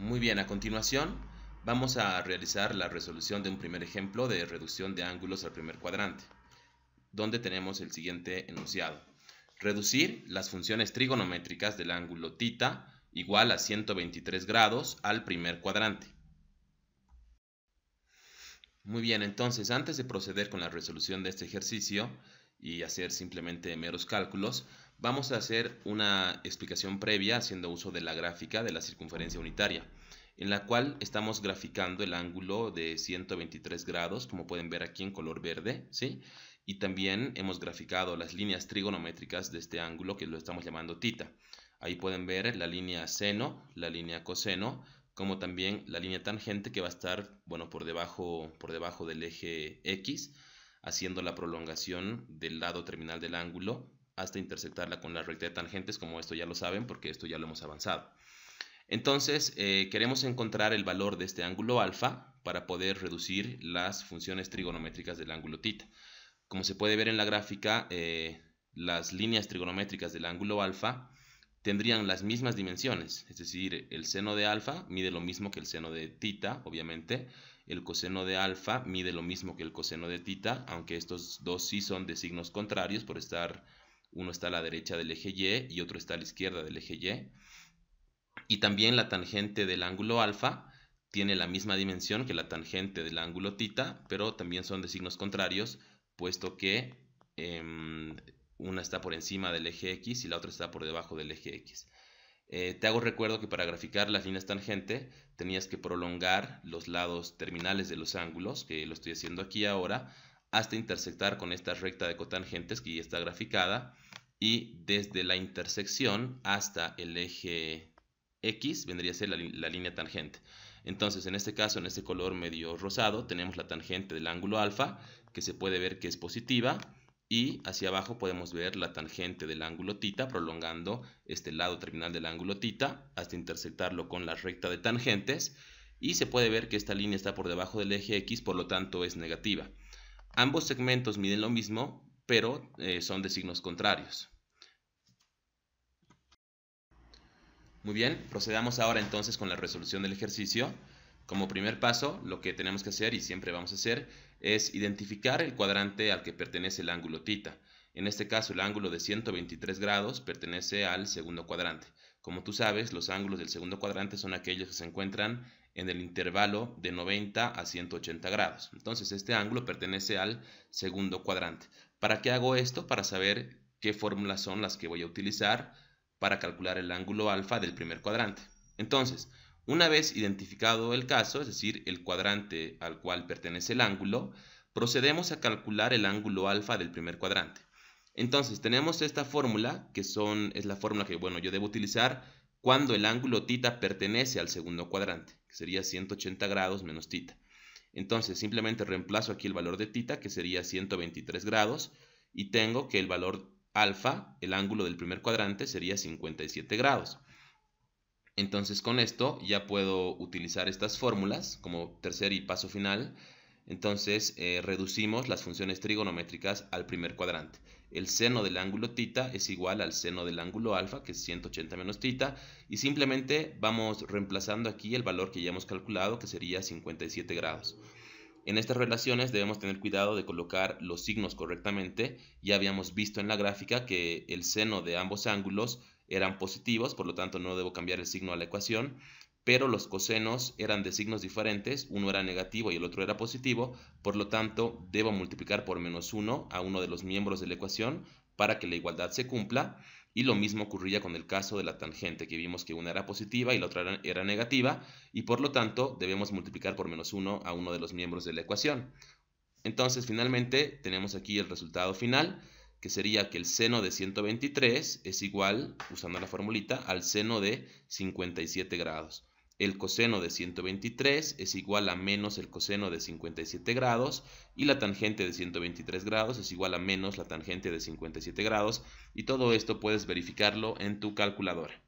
Muy bien, a continuación vamos a realizar la resolución de un primer ejemplo de reducción de ángulos al primer cuadrante, donde tenemos el siguiente enunciado. Reducir las funciones trigonométricas del ángulo θ igual a 123 grados al primer cuadrante. Muy bien, entonces antes de proceder con la resolución de este ejercicio y hacer simplemente meros cálculos, vamos a hacer una explicación previa haciendo uso de la gráfica de la circunferencia unitaria, en la cual estamos graficando el ángulo de 123 grados, como pueden ver aquí en color verde, ¿sí? Y también hemos graficado las líneas trigonométricas de este ángulo, que lo estamos llamando θ. Ahí pueden ver la línea seno, la línea coseno, como también la línea tangente que va a estar, bueno, por debajo del eje X, haciendo la prolongación del lado terminal del ángulo hasta intersectarla con la recta de tangentes, como esto ya lo saben porque esto ya lo hemos avanzado. Entonces, queremos encontrar el valor de este ángulo alfa para poder reducir las funciones trigonométricas del ángulo θ. Como se puede ver en la gráfica, las líneas trigonométricas del ángulo alfa tendrían las mismas dimensiones, es decir, el seno de alfa mide lo mismo que el seno de θ, obviamente, el coseno de alfa mide lo mismo que el coseno de θ, aunque estos dos sí son de signos contrarios, por estar, uno está a la derecha del eje Y y otro está a la izquierda del eje Y. Y también la tangente del ángulo alfa tiene la misma dimensión que la tangente del ángulo θ, pero también son de signos contrarios, puesto que una está por encima del eje X y la otra está por debajo del eje X. Te hago recuerdo que para graficar las líneas tangente tenías que prolongar los lados terminales de los ángulos, que lo estoy haciendo aquí ahora, hasta intersectar con esta recta de cotangentes que ya está graficada, y desde la intersección hasta el eje X vendría a ser la línea tangente. Entonces, en este caso, en este color medio rosado, tenemos la tangente del ángulo alfa, que se puede ver que es positiva, y hacia abajo podemos ver la tangente del ángulo θ, prolongando este lado terminal del ángulo θ hasta intersectarlo con la recta de tangentes, y se puede ver que esta línea está por debajo del eje X, por lo tanto es negativa. Ambos segmentos miden lo mismo, pero son de signos contrarios. Muy bien, procedamos ahora entonces con la resolución del ejercicio. Como primer paso, lo que tenemos que hacer, y siempre vamos a hacer, es identificar el cuadrante al que pertenece el ángulo θ. En este caso, el ángulo de 123 grados pertenece al segundo cuadrante. Como tú sabes, los ángulos del segundo cuadrante son aquellos que se encuentran en el intervalo de 90 a 180 grados. Entonces, este ángulo pertenece al segundo cuadrante. ¿Para qué hago esto? Para saber qué fórmulas son las que voy a utilizar para calcular el ángulo alfa del primer cuadrante. Entonces, una vez identificado el caso, es decir, el cuadrante al cual pertenece el ángulo, procedemos a calcular el ángulo alfa del primer cuadrante. Entonces, tenemos esta fórmula, que es la fórmula que yo debo utilizar cuando el ángulo θ pertenece al segundo cuadrante, que sería 180 grados menos θ. Entonces, simplemente reemplazo aquí el valor de θ, que sería 123 grados, y tengo que el valor alfa, el ángulo del primer cuadrante, sería 57 grados. Entonces con esto ya puedo utilizar estas fórmulas como tercer y paso final. Entonces reducimos las funciones trigonométricas al primer cuadrante. El seno del ángulo θ es igual al seno del ángulo alfa, que es 180 menos θ, y simplemente vamos reemplazando aquí el valor que ya hemos calculado, que sería 57 grados. En estas relaciones debemos tener cuidado de colocar los signos correctamente. Ya habíamos visto en la gráfica que el seno de ambos ángulos eran positivos, por lo tanto no debo cambiar el signo a la ecuación, pero los cosenos eran de signos diferentes, uno era negativo y el otro era positivo, por lo tanto debo multiplicar por menos 1 a uno de los miembros de la ecuación para que la igualdad se cumpla. Y lo mismo ocurría con el caso de la tangente, que vimos que una era positiva y la otra era negativa, y por lo tanto debemos multiplicar por menos 1 a uno de los miembros de la ecuación. Entonces finalmente tenemos aquí el resultado final, que sería que el seno de 123 es igual, usando la formulita, al seno de 57 grados. El coseno de 123 es igual a menos el coseno de 57 grados, y la tangente de 123 grados es igual a menos la tangente de 57 grados, y todo esto puedes verificarlo en tu calculadora.